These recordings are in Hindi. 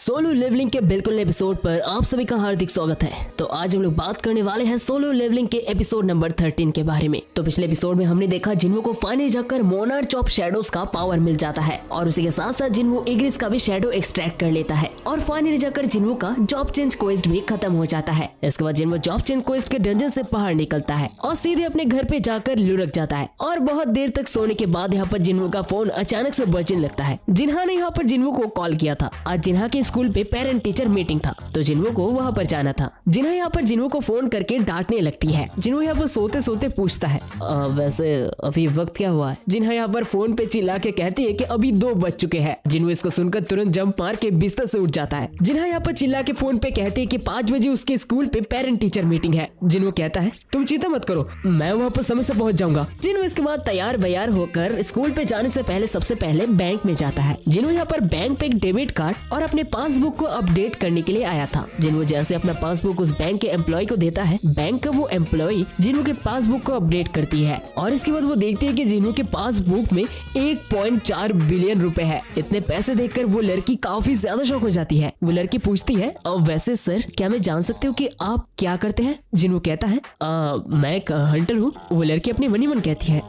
सोलो लेवलिंग के बिल्कुल एपिसोड पर आप सभी का हार्दिक स्वागत है। तो आज हम लोग बात करने वाले हैं सोलो लेवलिंग के एपिसोड नंबर 13 के बारे में। तो पिछले एपिसोड में हमने देखा जिन्हो को फाइनली जाकर मोनार्च ऑफ शैडोज का पावर मिल जाता है और उसी के साथ साथ जिन्हो इग्रिस का भी शैडो एक्सट्रैक्ट कर लेता है और फाइनली जाकर जिन्हो का जॉब चेंज क्वेस्ट भी खत्म हो जाता है। इसके बाद जिन्हो जॉब चेंज क्वेस्ट के डंजन से बाहर निकलता है और सीधे अपने घर पे जाकर लुढ़क जाता है और बहुत देर तक सोने के बाद यहाँ पर जिन्हो का फोन अचानक से बजने लगता है। जिन्हा ने यहाँ पर जिन्हो को कॉल किया था। आज जिन्हा के स्कूल पे पेरेंट टीचर मीटिंग था तो जिन्हो को वहाँ पर जाना था। जिन्हा यहाँ पर जिन्हो को फोन करके डांटने लगती है। जिन्हो यहाँ पर सोते सोते पूछता है वैसे अभी वक्त क्या हुआ है। जिन्हा यहाँ पर फोन पे चिल्ला के कहती है कि अभी 2 बज चुके हैं। जिन्हो इसको सुनकर तुरंत जंप मार के बिस्तर से उठ जाता है। जिन्हा यहाँ पर चिल्ला के फोन पे कहती है कि 5 बजे उसके स्कूल पे पेरेंट टीचर मीटिंग है। जिन्हो कहता है तुम चिंता मत करो, मैं वहाँ पर समय से पहुंच जाऊंगा। जिन्हो इसके बाद तैयार बयार होकर स्कूल पे जाने से पहले सबसे पहले बैंक में जाता है। जिन्हो यहाँ पर बैंक पे एक डेबिट कार्ड और अपने पासबुक को अपडेट करने के लिए आया था। जिन्हो जैसे अपना पासबुक उस बैंक के एम्प्लॉय को देता है, बैंक का वो एम्प्लॉय जिन्हो के पासबुक को अपडेट करती है और इसके बाद वो देखती है कि जिन्हो के पासबुक में 1.4 बिलियन रुपए है। इतने पैसे देखकर वो लड़की काफी ज्यादा शॉक हो जाती है। वो लड़की पूछती है वैसे सर क्या मैं जान सकती हूँ कि आप क्या करते हैं। जिन्हो कहता है मैं एक हंटर हूँ। वो लड़की अपनी मनी मन कहती है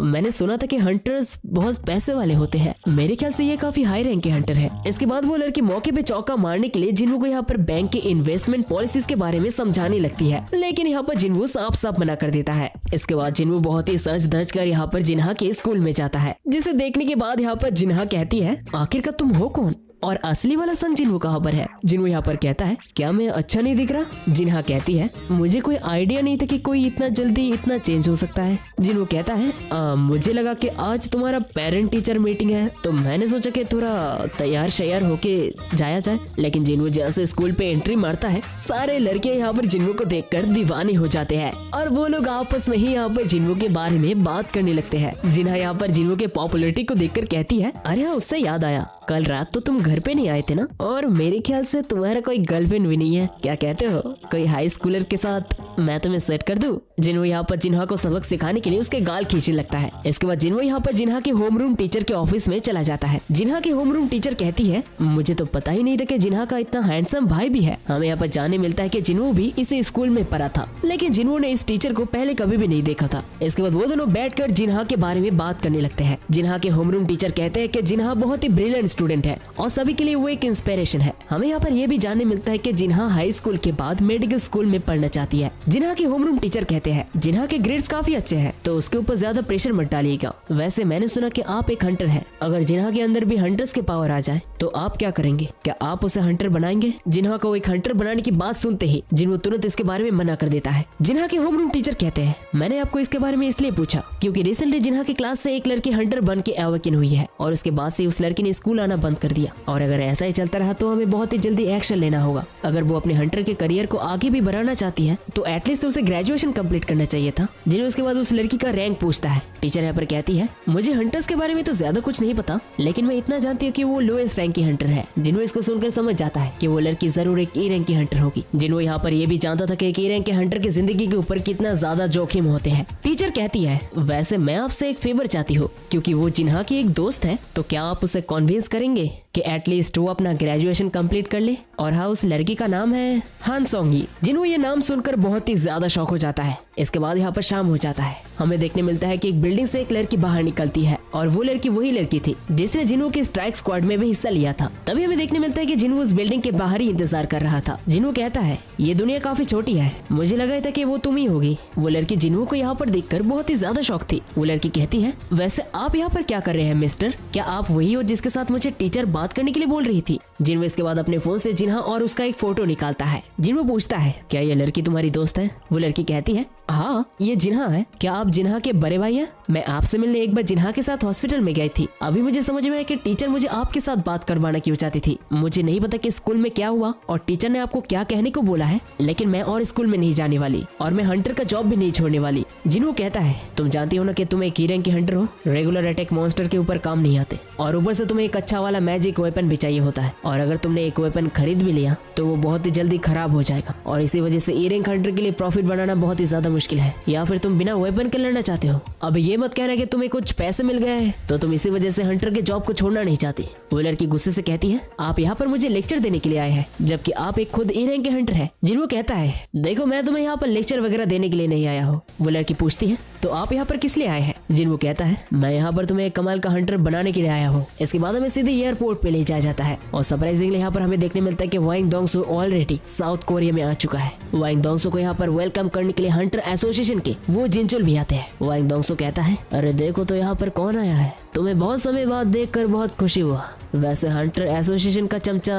मैंने सुना था कि हंटर्स बहुत पैसे वाले होते हैं, मेरे ख्याल से ये काफी हाई रैंक के हंटर है। इसके बाद वो लड़की मौके पे चौका मारने के लिए जिन्हो को यहाँ पर बैंक के इन्वेस्टमेंट पॉलिसीज के बारे में समझाने लगती है, लेकिन यहाँ पर जिन्हो साफ साफ मना कर देता है। इसके बाद जिन्हो बहुत ही सच धज कर यहाँ पर जिन्हा के स्कूल में जाता है, जिसे देखने के बाद यहाँ पर जिन्हा कहती है आखिरकार तुम हो कौन और असली वाला सन जिन्हो कहाँ पर है। जिन्हो यहाँ पर कहता है क्या मैं अच्छा नहीं दिख रहा। जिन्हा कहती है मुझे कोई आइडिया नहीं था कि कोई इतना जल्दी इतना चेंज हो सकता है। जिन्हो कहता है मुझे लगा कि आज तुम्हारा पेरेंट टीचर मीटिंग है तो मैंने सोचा कि थोड़ा तैयार शैयार होके जाया जाए। लेकिन जिन्हो जैसे स्कूल पे एंट्री मारता है सारे लड़के यहाँ पर जिन्हो को देखकर दीवाने हो जाते हैं और वो लोग आपस में ही यहाँ पर जिन्हो के बारे में बात करने लगते हैं। जिन्हा यहाँ पर जिन्हो के पॉपुलरिटी को देखकर कहती है अरे हाँ उससे याद आया, कल रात तो तुम घर पे नहीं आए थे ना और मेरे ख्याल से तुम्हारा कोई गर्लफ्रेंड भी नहीं है, क्या कहते हो कोई हाई स्कूलर के साथ मैं तुम्हें सेट कर दूं। जिन्हो यहाँ पर जिन्हा को सबक सिखाने के लिए उसके गाल खींचने लगता है। इसके बाद जिन्हो यहाँ पर जिन्हा के होमरूम टीचर के ऑफिस में चला जाता है। जिन्हा की होमरूम टीचर कहती है मुझे तो पता ही नहीं था कि जिन्हा का इतना हैंडसम भाई भी है। हमें यहाँ पर जानने मिलता है कि जिन्हो भी इसी स्कूल में पढ़ा था, लेकिन जिन्हो ने इस टीचर को पहले कभी भी नहीं देखा था। इसके बाद वो दोनों बैठकर जिन्हा के बारे में बात करने लगते हैं। जिन्हा के होमरूम टीचर कहते हैं कि जिन्हा बहुत ही ब्रिलियंट स्टूडेंट है और सभी के लिए वो एक इंस्पिरेशन है। हमें यहाँ पर यह भी जानने मिलता है कि जिन्हा हाई स्कूल के बाद मेडिकल स्कूल में पढ़ना चाहती है। जिन्हा के होमरूम टीचर कहते हैं जिन्हा के ग्रेड्स काफी अच्छे हैं तो उसके ऊपर ज्यादा प्रेशर मत डालिएगा। वैसे मैंने सुना कि आप एक हंटर हैं, अगर जिन्हा के अंदर भी हंटर्स के पावर आ जाए तो आप क्या करेंगे, क्या आप उसे हंटर बनाएंगे। जिन्हा को एक हंटर बनाने की बात सुनते ही जिन्हो तुरंत इसके बारे में मना कर देता है। जिन्हा के होमरूम टीचर कहते हैं मैंने आपको इसके बारे में इसलिए पूछा क्योंकि रिसेंटली जिन्हा की क्लास से एक लड़की हंटर बन के अवेकन हुई है और उसके बाद से उस लड़की ने स्कूल आना बंद कर दिया और अगर ऐसा ही चलता रहा तो हमें बहुत ही जल्दी एक्शन लेना होगा। अगर वो अपने हंटर के करियर को आगे भी बढ़ाना चाहती है तो एटलीस्ट उसे ग्रेजुएशन कंप्लीट करना चाहिए था। जिन्हों उसके बाद उस लड़की का रैंक पूछता है। टीचर यहाँ पर कहती है मुझे हंटर्स के बारे में तो ज्यादा कुछ नहीं पता, लेकिन मैं इतना जानती हूँ कि वो लोएस्ट रैंक की हंटर है। जिन्हों इसको सुनकर समझ जाता है कि वो लड़की जरूर एक ई रैंक की हंटर होगी। जिन्हों यहाँ पर ये भी जानता था कि एक ई रैंक के हंटर की जिंदगी के ऊपर कितना ज्यादा जोखिम होते हैं। टीचर कहती है वैसे मैं आपसे एक फेवर चाहती हूँ क्योंकि वो जिन्हा की एक दोस्त है तो क्या आप उसे कन्विंस करेंगे कि एटलीस्ट वो अपना ग्रेजुएशन कंप्लीट कर ले। और हाँ उस लड़की का नाम है हान सोंगी। जिन्हों ये नाम सुनकर बहुत ही ज्यादा शॉक हो जाता है। इसके बाद यहाँ पर शाम हो जाता है। हमें देखने मिलता है कि एक बिल्डिंग से एक लड़की बाहर निकलती है और वो लड़की वही लड़की थी जिसने जिन्हों के स्ट्राइक स्क्वाड में भी हिस्सा लिया था। तभी हमें देखने मिलता है कि जिन्हों उस बिल्डिंग के बाहर ही इंतजार कर रहा था। जिन्हों कहता है ये दुनिया काफी छोटी है, मुझे लगा था कि वो तुम ही होगी। वो लड़की जिन्हों को यहाँ पर देखकर बहुत ही ज्यादा शॉक थी। वो लड़की कहती है वैसे आप यहाँ पर क्या कर रहे हैं मिस्टर, क्या आप वही हो जिसके साथ मुझे टीचर बात करने के लिए बोल रही थी। जिन्हों इसके बाद अपने फोन से जिन्हा और उसका एक फोटो निकालता है। जिन्हों पूछता है क्या ये लड़की तुम्हारी दोस्त है। वो लड़की कहती है हाँ ये जिन्हा है, क्या आप जिन्हा के बड़े भाई हैं। मैं आपसे मिलने एक बार जिन्हा के साथ हॉस्पिटल में गई थी। अभी मुझे समझ में आया कि टीचर मुझे आपके साथ बात करवाना क्यों चाहती थी। मुझे नहीं पता कि स्कूल में क्या हुआ और टीचर ने आपको क्या कहने को बोला है, लेकिन मैं और स्कूल में नहीं जाने वाली और मैं हंटर का जॉब भी नहीं छोड़ने वाली। जिन्हों कहता है तुम जानती हो ना कि तुम एक ई रैंक की हंटर हो, रेगुलर अटैक मॉन्स्टर के ऊपर काम नहीं आते और ऊपर से तुम्हें एक अच्छा वाला मैजिक वेपन भी चाहिए होता है और अगर तुमने एक वेपन खरीद भी लिया तो वो बहुत ही जल्दी खराब हो जाएगा और इसी वजह से ई रैंक हंटर के लिए प्रॉफिट बनाना बहुत ही ज्यादा मुश्किल है, या फिर तुम बिना वेपन के लड़ना चाहते हो? अब ये मत कहना कि तुम्हें कुछ पैसे मिल गए हैं तो तुम इसी वजह से हंटर के जॉब को छोड़ना नहीं चाहती। वो लड़की गुस्से से कहती है, आप यहाँ पर मुझे लेक्चर देने के लिए आए हैं, जबकि आप एक खुद ए रैंक के हंटर है। जिन्हो कहता है, देखो मैं तुम्हें यहाँ पर लेक्चर वगैरह देने के लिए नहीं आया हूँ। वो लड़की पूछती है, तो आप यहाँ पर किस लिए आए हैं? जिन्हो कहता है, मैं यहाँ पर तुम्हें एक कमाल का हंटर बनाने के लिए आया हूँ। इसके बाद हमें सीधे एयरपोर्ट पे ले जाया जाता है और सरप्राइजिंगली यहाँ पर हमें देखने मिलता है कि वाइंग डोंगसो ऑलरेडी साउथ कोरिया में आ चुका है। वाइंग डोंगसो को यहाँ पर वेलकम करने के लिए हंटर एसोसिएशन के वो जिनचुल भी आते हैं। वाइंग डोंगसो कहता है, अरे देखो तो यहाँ पर कौन आया है, तुम्हें बहुत समय बाद देखकर बहुत खुशी हुआ। वैसे हंटर एसोसिएशन का चमचा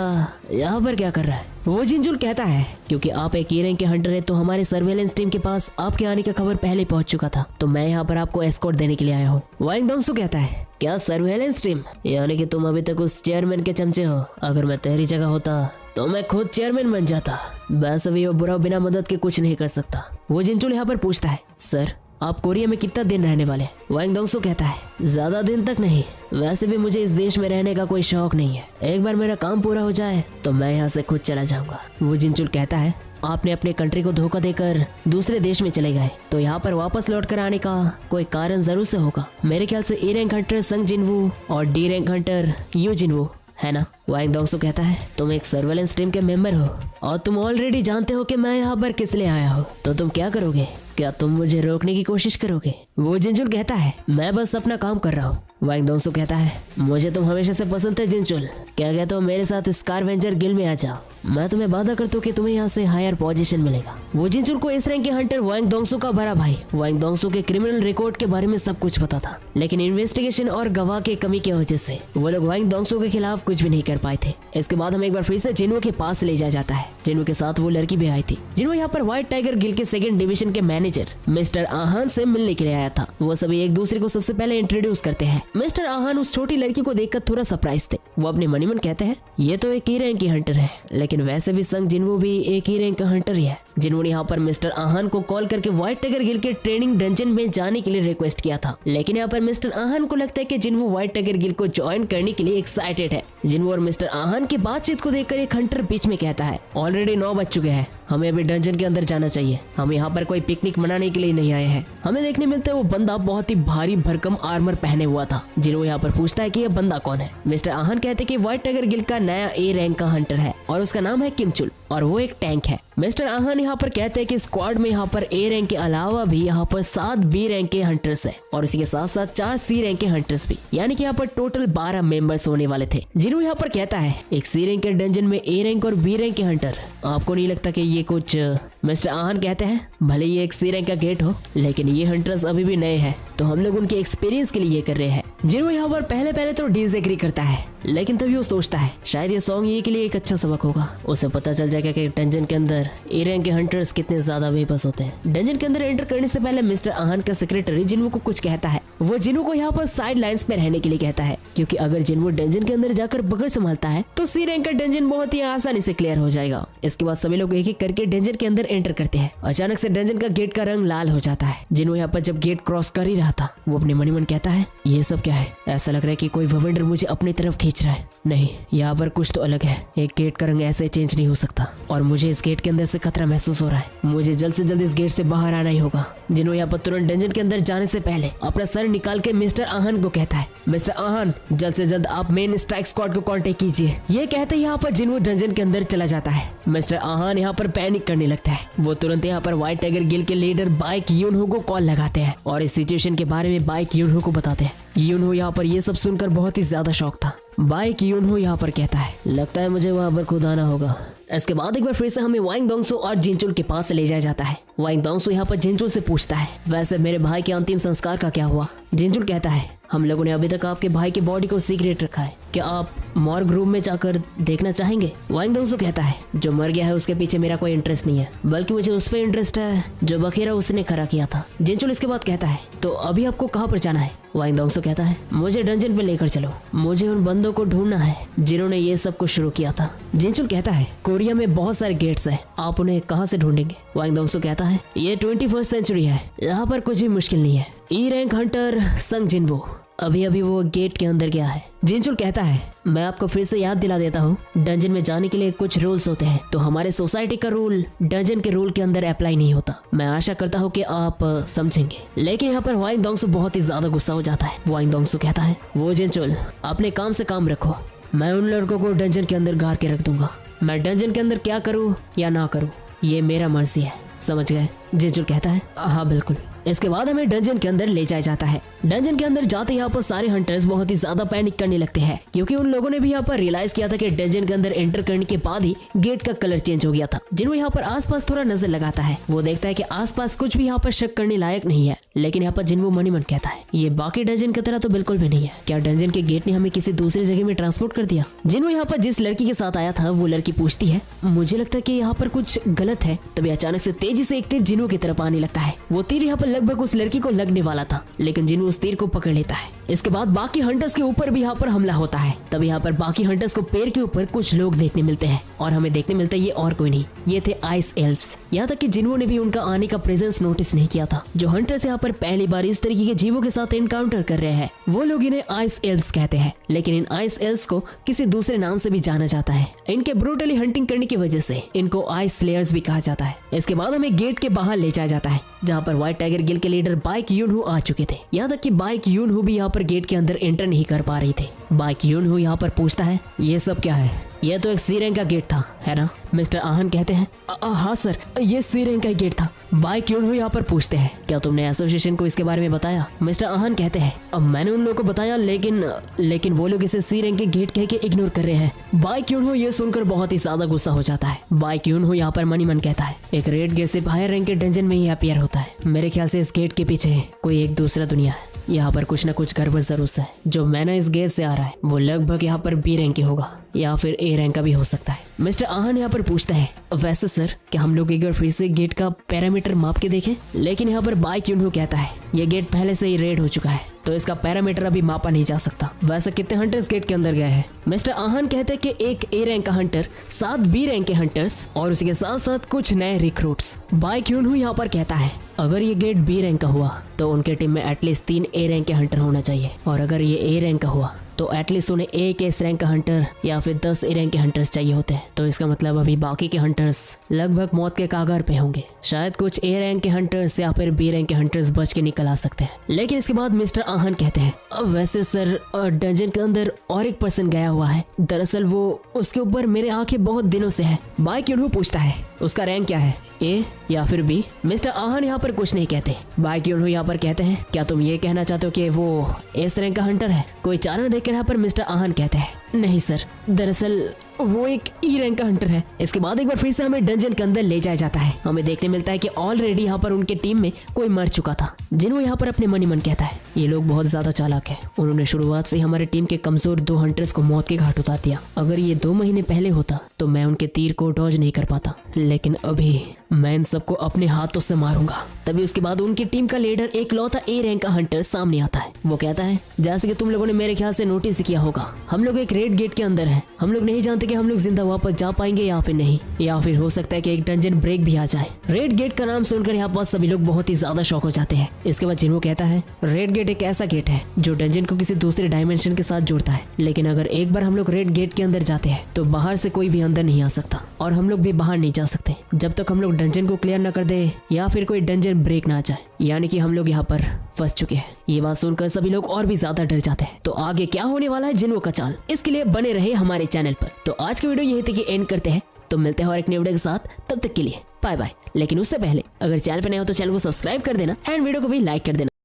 यहाँ पर क्या कर रहा है? वो जिनचुल कहता है, क्योंकि आप एक ए रैंक के हंटर है तो हमारे सर्वेलेंस टीम के पास आपके आने का खबर पहले पहुंच चुका था, तो मैं यहाँ पर आपको एस्कॉर्ट देने के लिए आया हूँ। वाइंग डोंगसो कहता है, क्या सर्वेलेंस टीम? यानी कि तुम अभी तक उस चेयरमैन के चमचे हो। अगर मैं तेरी जगह होता तो मैं खुद चेयरमैन बन जाता। वैसे भी वो बुरा बिना मदद के कुछ नहीं कर सकता। वो जिनचुल यहाँ पर पूछता है, सर आप कोरिया में कितना दिन रहने वाले? वाइंग डोंगसो कहता है, ज्यादा दिन तक नहीं, वैसे भी मुझे इस देश में रहने का कोई शौक नहीं है। एक बार मेरा काम पूरा हो जाए तो मैं यहाँ से खुद चला जाऊंगा। वो जिनचुल कहता है, आपने अपने कंट्री को धोखा देकर दूसरे देश में चले गए तो यहाँ पर वापस लौट कर आने का कोई कारण जरूर से होगा। मेरे ख्याल से ए रैंक हंटर संग जिनवू और डी रैंक हंटर यू जिनवू है ना? वाइंग डोंगसो कहता है, तुम एक सर्वेलेंस टीम के मेंबर हो और तुम ऑलरेडी जानते हो कि मैं यहाँ पर किस लिए आया हूँ, तो तुम क्या करोगे? क्या तुम मुझे रोकने की कोशिश करोगे? वो जिनचुल कहता है, मैं बस अपना काम कर रहा हूँ। वाइंग डोंगसो कहता है, मुझे तुम हमेशा से पसंद है जिनचुल, क्या कहते हो मेरे साथ स्कारवेंजर गिल्ड में आ जाओ, मैं तुम्हें वादा करता हूँ कि तुम्हें यहाँ से हायर पोजीशन मिलेगा। वो जिनचुल को इस रैंक के हंटर वाइंग डोंगसो का बड़ा भाई वाइंग डोंगसो के क्रिमिनल रिकॉर्ड के बारे में सब कुछ पता था, लेकिन इन्वेस्टिगेशन और गवाह की कमी की वजह से वो लोग वाइंग डोंगसो के खिलाफ कुछ भी नहीं कर पाए थे। इसके बाद हमें एक बार फिर से जिन्हो के पास ले जाया जाता है। जिन्हो के साथ वो लड़की भी आई थी। जिन्हो यहाँ पर व्हाइट टाइगर गिल्ड के सेकंड डिवीजन के मैनेजर मिस्टर आहान से मिलने के लिए आया था। वो सभी एक दूसरे को सबसे पहले इंट्रोड्यूस करते हैं। मिस्टर आहान उस छोटी लड़की को देखकर थोड़ा सरप्राइज थे। वो अपने मनी मन कहते हैं, ये तो एक ही रैंक की हंटर है, लेकिन वैसे भी संग जिन्हो भी एक ही रैंक का हंटर ही है। जिन्हो ने यहाँ पर मिस्टर आहान को कॉल करके व्हाइट टाइगर गिल्ड के ट्रेनिंग डंजन में जाने के लिए रिक्वेस्ट किया था, लेकिन यहाँ पर मिस्टर आहान को लगता है कि जिन्हो व्हाइट टाइगर गिल्ड को ज्वाइन करने के लिए एक्साइटेड है। जिन्हो और मिस्टर आहान की बातचीत को देखकर एक हंटर बीच में कहता है, ऑलरेडी 9 बज चुके हैं, हमें अभी डंजन के अंदर जाना चाहिए। हम यहाँ पर कोई पिकनिक मनाने के लिए नहीं आए हैं। हमें देखने मिलता है वो बंदा बहुत ही भारी भरकम आर्मर पहने हुआ था। जिन्हो यहाँ पर पूछता है कि ये बंदा कौन है। मिस्टर आहान कहते हैं कि व्हाइट टाइगर गिल्ड का नया ए रैंक का हंटर है और उसका नाम है किमचुल और वो एक टैंक है। मिस्टर आहान यहाँ पर कहते हैं कि स्क्वाड में यहाँ पर ए रैंक के अलावा भी यहाँ पर 7 बी रैंक के हंटर्स हैं और उसी के साथ साथ 4 सी रैंक के हंटर्स भी, यानी कि यहाँ पर टोटल 12 मेंबर्स होने वाले थे। जिन्हों यहाँ पर कहता है, एक सी रैंक के डंजन में ए रैंक और बी रैंक के हंटर, आपको नहीं लगता कि ये कुछ? मिस्टर आहान कहते हैं, भले ये एक सी रैंक का गेट हो, लेकिन ये हंटर्स अभी भी नए हैं, तो हम लोग उनके एक्सपीरियंस के लिए ये कर रहे हैं। जिन्हों यहाँ पर पहले तो डिसएग्री करता है, लेकिन तभी वो सोचता है शायद ये सॉन्ग ये के लिए एक अच्छा सबक होगा। उसे पता चल जाएगा कि डंजन के अंदर ए रैंक के हंटर्स कितने ज्यादा बेबस होते हैं। डंजन के अंदर एंटर करने से पहले मिस्टर आहान का सेक्रेटरी जिन्हो को कुछ कहता है। वो जिन्हो को यहाँ पर साइड लाइन्स में रहने के लिए कहता है, क्योंकि अगर जिन्हो डंजन के अंदर जाकर बगड़ संभालता है तो सी रैंक का डंजन बहुत ही आसानी से क्लियर हो जाएगा। इसके बाद सभी लोग एक एक करके डंजन के अंदर एंटर करते हैं। अचानक से डंजन का गेट का रंग लाल हो जाता है। जिन्हो यहाँ पर जब गेट क्रॉस कर ही रहा था, वो अपने मनी मन कहता है, ये सब क्या है? ऐसा लग रहा है कि कोई ववेंडर मुझे अपनी तरफ खींच रहा है। नहीं, यहाँ पर कुछ तो अलग है। एक गेट का रंग ऐसे चेंज नहीं हो सकता और मुझे इस गेट के अंदर से खतरा महसूस हो रहा है। मुझे जल्द से जल्द इस गेट से बाहर आना ही होगा। जिन्हो यहाँ पर तुरंत डंजन के अंदर जाने से पहले अपना सर निकाल के मिस्टर आहान को कहता है, मिस्टर आहान जल्द से जल्द आप मेन स्ट्राइक स्क्वाड को कांटेक्ट कीजिए। ये कहते ही यहाँ पर जिन्हो डंजन के अंदर चला जाता है। मिस्टर आहान यहाँ पर पैनिक करने लगता है। वो तुरंत यहाँ पर व्हाइट टाइगर गिल्ड के लीडर बाइक यूनहो को कॉल लगाते हैं और इस सिचुएशन के बारे में बाइक यूनहो को बताते हैं। यूनहो यहाँ पर ये सब सुनकर बहुत ही ज्यादा शॉक था। बाइक यूनहो यहाँ पर कहता है, लगता है मुझे वहाँ पर खुद आना होगा। इसके बाद एक बार फिर से हमें वाइंग डोंगसो और जिनचुल के पास ले जाया जाता है। वाइंग डोंगसो यहाँ पर जिनचुल से पूछता है, वैसे मेरे भाई के अंतिम संस्कार का क्या हुआ? जिनचुल कहता है, हम लोगों ने अभी तक आपके भाई की बॉडी को सीक्रेट रखा है, क्या आप मॉर्ग रूम में जाकर देखना चाहेंगे? वाइंग डोंगसो कहता है, जो मर गया है उसके पीछे मेरा कोई इंटरेस्ट नहीं है, बल्कि मुझे उस पर इंटरेस्ट है जो बखेरा उसने खड़ा किया था। जिनचुल इसके बाद कहता है, तो अभी आपको कहाँ पर जाना है? वाइंग डोंगसो कहता है, मुझे डंजन पे लेकर चलो, मुझे उन बंदों को ढूंढना है जिन्होंने ये सब कुछ शुरू किया था। जिनचुल कहता है, कोरिया में बहुत सारे गेट्स हैं, आप उन्हें कहाँ से ढूंढेंगे? वाइंग डोंगसो कहता है, ये 21st सेंचुरी है, यहाँ पर कुछ भी मुश्किल नहीं है। ई रैंक हंटर संग जिन्हो अभी अभी वो गेट के अंदर गया है। जिनचुल कहता है, मैं आपको फिर से याद दिला देता हूँ, डंजन में जाने के लिए कुछ रूल्स होते हैं, तो हमारे सोसाइटी का रूल डंजन के रूल के अंदर अप्लाई नहीं होता। मैं आशा करता हूँ कि आप समझेंगे। लेकिन यहाँ पर वाइंग दोंगसू बहुत ही ज्यादा गुस्सा हो जाता है। वाइंग दोंगसू कहता है, वो जिनचुल अपने काम से काम रखो, मैं उन लड़कों को डंजन के अंदर गाड़ के रख दूंगा। मैं डंजन के अंदर क्या करूँ या ना करूँ ये मेरा मर्जी है, समझ गए? जिनचुल कहता है, हाँ बिल्कुल। इसके बाद हमें डंजन के अंदर ले जाया जाता है। डंजन के अंदर जाते यहाँ पर सारे हंटर्स बहुत ही ज्यादा पैनिक करने लगते हैं, क्योंकि उन लोगों ने भी यहाँ पर रियलाइज किया था कि डंजन के अंदर एंटर करने के बाद ही गेट का कलर चेंज हो गया था। जिन्हों यहाँ पर आसपास थोड़ा नजर लगाता है, वो देखता है कि आसपास कुछ भी यहाँ पर शक करने लायक नहीं है। लेकिन यहाँ पर जिन्हों मनी मन कहता है, ये बाकी डंजन की तरह तो बिल्कुल भी नहीं है। क्या डंजन के गेट ने हमें किसी दूसरी जगह में ट्रांसपोर्ट कर दिया? जिन्हों यहाँ पर जिस लड़की के साथ आया था वो लड़की पूछती है, मुझे लगता है कि यहाँ पर कुछ गलत है। तभी अचानक से तेजी से एक तीर जिन्हों की तरफ आने लगता है। वो तीर यहाँ पर लगभग उस लड़की को लगने वाला था, लेकिन जिन्हों उस तीर को पकड़ लेता है। इसके बाद बाकी हंटर्स के ऊपर भी यहाँ पर हमला होता है। तब यहाँ पर बाकी हंटर्स को पेड़ के ऊपर कुछ लोग देखने मिलते हैं, और हमें देखने मिलता है ये और कोई नहीं, ये थे आइस एल्फ्स। यहाँ तक कि जिन्हों ने भी उनका आने का प्रेजेंस नोटिस नहीं किया था। जो हंटर्स यहाँ पर पहली बार इस तरीके के जीवों के साथ एनकाउंटर कर रहे हैं, वो लोग इन्हें आइस एल्फ्स कहते हैं। लेकिन इन आइस एल्फ्स को किसी दूसरे नाम से भी जाना जाता है। इनके ब्रूटली हंटिंग करने की वजह से इनको आइस स्लेयर्स भी कहा जाता है। इसके बाद हमें गेट के बाहर ले जाया जाता है, जहाँ पर व्हाइट टाइगर गिल के लीडर बाइक यूनहू आ चुके थे। यहाँ तक कि बाइक यूनहू भी यहाँ पर गेट के अंदर एंटर नहीं कर पा रही थे। बाइक यूनहू यहाँ पर पूछता है, ये सब क्या है? ये तो एक सी रैंक का गेट था, है ना? मिस्टर आहन कहते हैं, हाँ सर, ये सी रैंक का गेट था। बाइक यूनहू यहाँ पर पूछते हैं, क्या तुमने एसोसिएशन को इसके बारे में बताया? मिस्टर आहन कहते हैं, अब मैंने उन लोगों को बताया, लेकिन वो लोग इसे सी रैंक के गेट कह के इग्नोर कर रहे हैं। बाइक यूनहू ये सुनकर बहुत ही ज्यादा गुस्सा हो जाता है। बाइक यूनहू यहाँ पर मनी मन कहता है, एक रेड गेट सिर्फ हायर रैंक के डंजन में ही अपीयर होता है। मेरे ख्याल से इस गेट के पीछे कोई एक दूसरा दुनिया है। यहाँ पर कुछ न कुछ गड़बड़ जरूर है। जो मैना इस गेट से आ रहा है वो लगभग यहाँ पर बी रैंक की होगा, या फिर ए रैंक का भी हो सकता है। मिस्टर आहन यहाँ पर पूछता है, वैसे सर क्या हम लोग एक बार फिर से गेट का पैरामीटर माप के देखें? लेकिन यहाँ पर बाइक यूनहू कहता है, ये गेट पहले से ही रेड हो चुका है, तो इसका पैरामीटर अभी मापा नहीं जा सकता। वैसे कितने हंटर्स गेट के अंदर गए हैं? मिस्टर आहन कहते हैं कि एक ए रैंक का हंटर, 7 बी रैंक के हंटर्स और उसके साथ साथ कुछ नए रिक्रूट्स। बाइक यूनहू यहाँ पर कहता है, अगर ये गेट बी रैंक का हुआ तो उनके टीम में एटलीस्ट 3 ए रैंक के हंटर होना चाहिए, और अगर ये ए रैंक का हुआ तो एटलीस्ट उन्हें एक एस रैंक का हंटर या फिर 10 ए रैंक के हंटर्स चाहिए होते हैं। तो इसका मतलब अभी बाकी के हंटर्स लगभग मौत के कागार पे होंगे। शायद कुछ ए रैंक के हंटर्स या फिर बी रैंक के हंटर्स बच के निकल आ सकते हैं। लेकिन इसके बाद मिस्टर आहन कहते हैं, वैसे सर डंजन के अंदर और एक पर्सन गया हुआ है, दरअसल वो उसके ऊपर मेरे आंखें बहुत दिनों से है। बाइक यूनहू पूछता है, उसका रैंक क्या है, ए या फिर बी? मिस्टर आहन यहाँ पर कुछ नहीं कहते। बाइक यूनहू यहाँ पर कहते हैं, क्या तुम ये कहना चाहते हो कि वो एस रैंक का हंटर है? कोई चारण देखकर यहाँ पर मिस्टर आहन कहते हैं, नहीं सर, दरअसल वो एक ई रैंक का हंटर है। इसके बाद एक बार फिर से हमें डंजन के अंदर ले जाया जाता है। हमें देखने मिलता है कि ऑलरेडी यहाँ पर उनके टीम में कोई मर चुका था। जिन्हों यहाँ पर अपने मनी मन कहता है, ये लोग बहुत ज्यादा चालाक है, उन्होंने शुरुआत से हमारे टीम के कमजोर 2 हंटर्स को मौत के घाट उतार दिया। अगर ये 2 महीने पहले होता तो मैं उनके तीर को डॉज नहीं कर पाता, लेकिन अभी मैं इन सबको अपने हाथों से मारूंगा। तभी उसके बाद उनकी टीम का लीडर एक लौता ए रैंक का हंटर सामने आता है। वो कहता है, जैसे कि तुम लोगों ने मेरे ख्याल से नोटिस किया होगा, हम लोग एक रेड गेट के अंदर हैं। हम लोग नहीं जानते कि हम लोग जिंदा वापस जा पाएंगे या फिर नहीं, या फिर हो सकता है कि एक डंजन ब्रेक भी आ जाए। रेड गेट का नाम सुनकर यहाँ पर सभी लोग बहुत ही ज्यादा शॉक हो जाते हैं। इसके बाद जिन्हों कहता है, रेड गेट एक ऐसा गेट है जो डंजन को किसी दूसरे डायमेंशन के साथ जोड़ता है, लेकिन अगर एक बार हम लोग रेड गेट के अंदर जाते हैं तो बाहर से कोई भी अंदर नहीं आ सकता, और हम लोग भी बाहर नहीं जा सकते जब तक हम लोग डंजन को क्लियर न कर दे या फिर कोई डंजन ब्रेक ना जाए, यानी कि हम लोग यहाँ पर फंस चुके हैं। ये बात सुनकर सभी लोग और भी ज्यादा डर जाते हैं। तो आगे क्या होने वाला है जिन्हों का चाल, इसके लिए बने रहे हमारे चैनल पर। तो आज की वीडियो यही थी कि एंड करते हैं, तो मिलते हैं और एक नई वीडियो के साथ, तब तक के लिए बाय बाय। लेकिन उससे पहले अगर चैनल पर नए हो तो चैनल को सब्सक्राइब कर देना एंड वीडियो को भी लाइक कर देना।